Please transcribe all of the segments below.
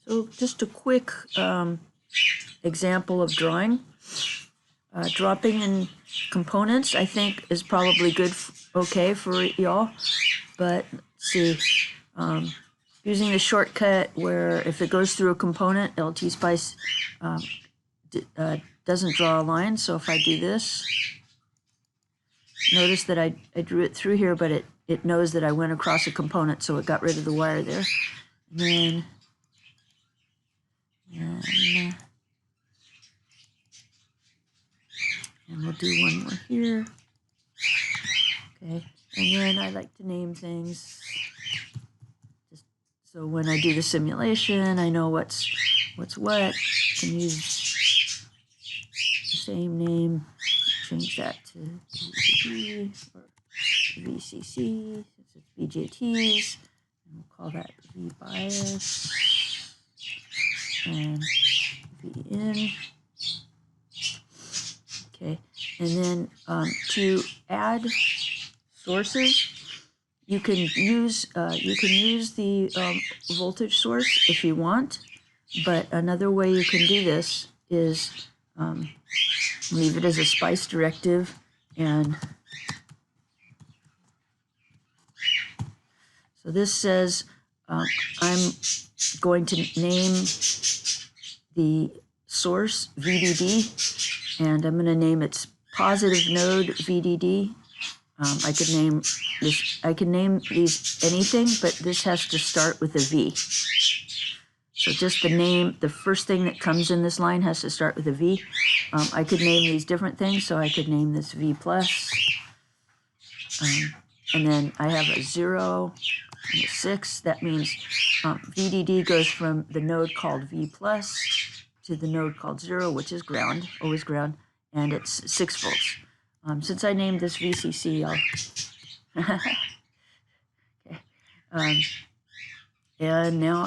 So just a quick example of drawing. Dropping in components, I think, is probably good, okay for y'all. But let's see, using the shortcut where if it goes through a component, LT-Spice doesn't draw a line. So if I do this, notice that I drew it through here, but it knows that I went across a component, so it got rid of the wire there. And then, and we'll do one more here. Okay, and then I like to name things just so when I do the simulation, I know what's what. I can use the same name, change that to VBB or VCC since it's BJTs, and we'll call that VBias and VIN. Okay, and then to add sources, you can use the voltage source if you want, but another way you can do this is leave it as a SPICE directive, and so this says I'm going to name the source VDD, and I'm going to name its positive node VDD. I could name this. I can name these anything, but this has to start with a V. So just the name, the first thing that comes in this line has to start with a V. I could name these different things, so I could name this V plus, and then I have a 0 and a 6. That means VDD goes from the node called V plus to the node called 0, which is ground, always ground, and it's 6 volts. Since I named this VCC, I'll okay. And now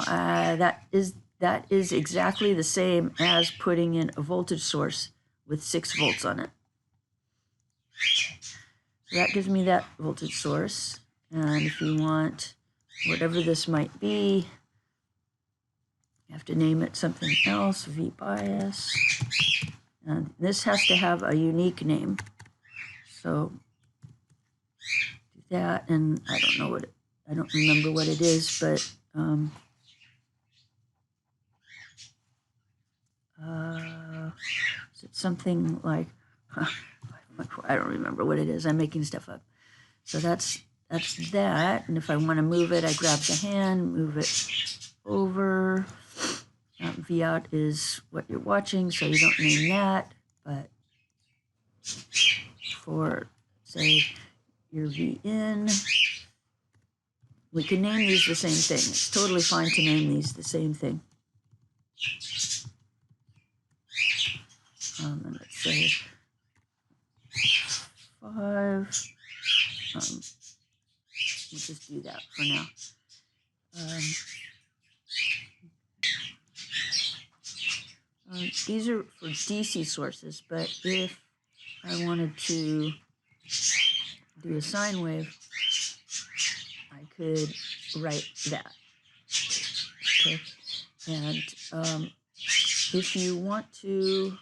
that is exactly the same as putting in a voltage source with 6 volts on it. So that gives me that voltage source. And if you want whatever this might be, you have to name it something else, VBias. And this has to have a unique name. So do that, and I don't know what I don't remember what it is, but is it something like I don't remember what it is. I'm making stuff up. So that's that. And if I want to move it, I grab the hand, move it over. V out is what you're watching, so you don't name that, but for, say, your V in, we can name these the same thing. It's totally fine to name these the same thing. And let's say 5. We'll just do that for now. These are for DC sources, but if I wanted to do a sine wave, I could write that. Okay, and if you want to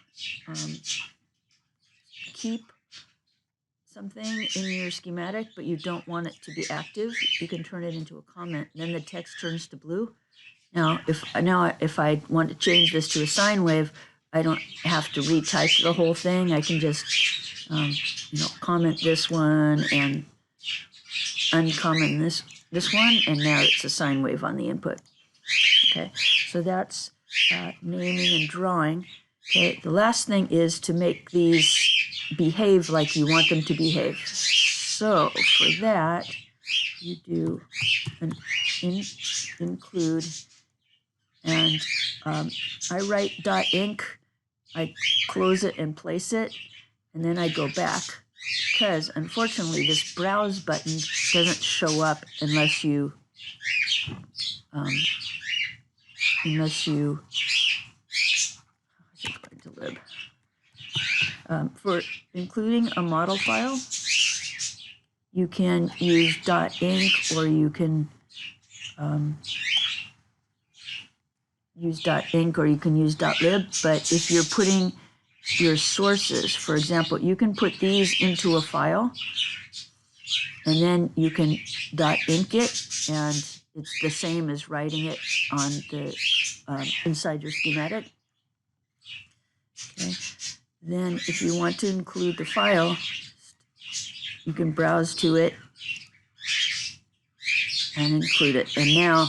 keep something in your schematic, but you don't want it to be active, you can turn it into a comment. And then the text turns to blue. Now, if I want to change this to a sine wave, I don't have to retype the whole thing. I can just, comment this one and uncomment this one, and now it's a sine wave on the input. Okay, so that's naming and drawing. Okay, the last thing is to make these behave like you want them to behave. So for that, you do an include, and I write .inc, I close it and place it, and then I go back, because unfortunately this browse button doesn't show up unless you for including a model file, you can use .inc, or you can use .inc or you can use .lib, but if you're putting your sources, for example, you can put these into a file and then you can .inc it, and it's the same as writing it on the inside your schematic. Okay. Then if you want to include the file, you can browse to it and include it. And now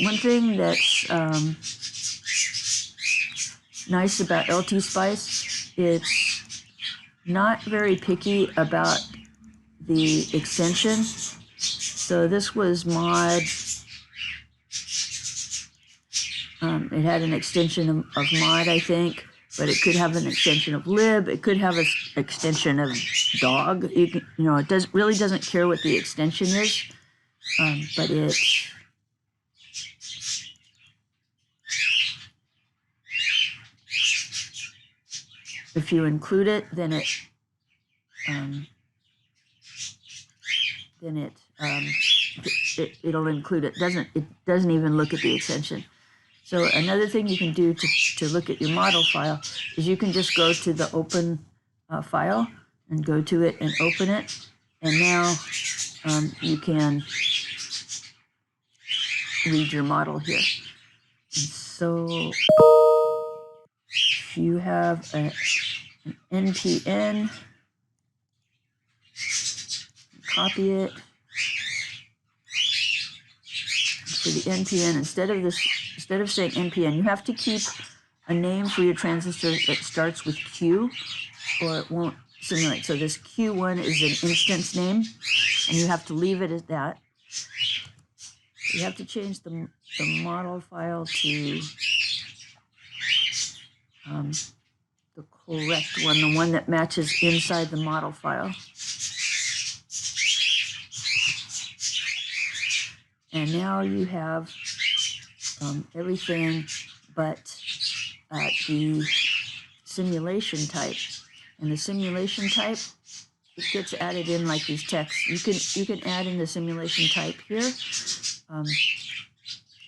one thing that's nice about LTSpice, it's not very picky about the extension. So this was mod. It had an extension of mod, I think, but it could have an extension of lib. It could have an extension of dog. It really doesn't care what the extension is, but if you include it, then it'll include it. It doesn't even look at the extension. So another thing you can do to look at your model file is you can just go to the open file and go to it and open it. And now you can read your model here. And so if you have an NPN, copy it. For the NPN, instead of saying NPN, you have to keep a name for your transistor that starts with Q, or it won't simulate. So this Q1 is an instance name, and you have to leave it at that. You have to change the model file to the correct one, the one that matches inside the model file. And now you have everything but the simulation type. And the simulation type, it gets added in like these texts. You can add in the simulation type here,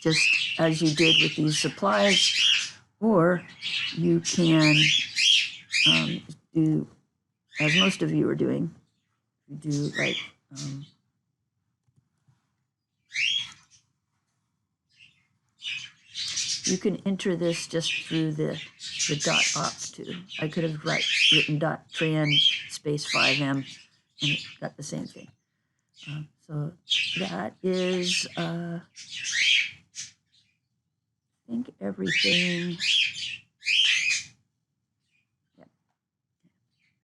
just as you did with these supplies, or you can do, as most of you are doing, you do like you can enter this just through the .op too. I could have written .tran space 5m and got the same thing. So that is, I think everything.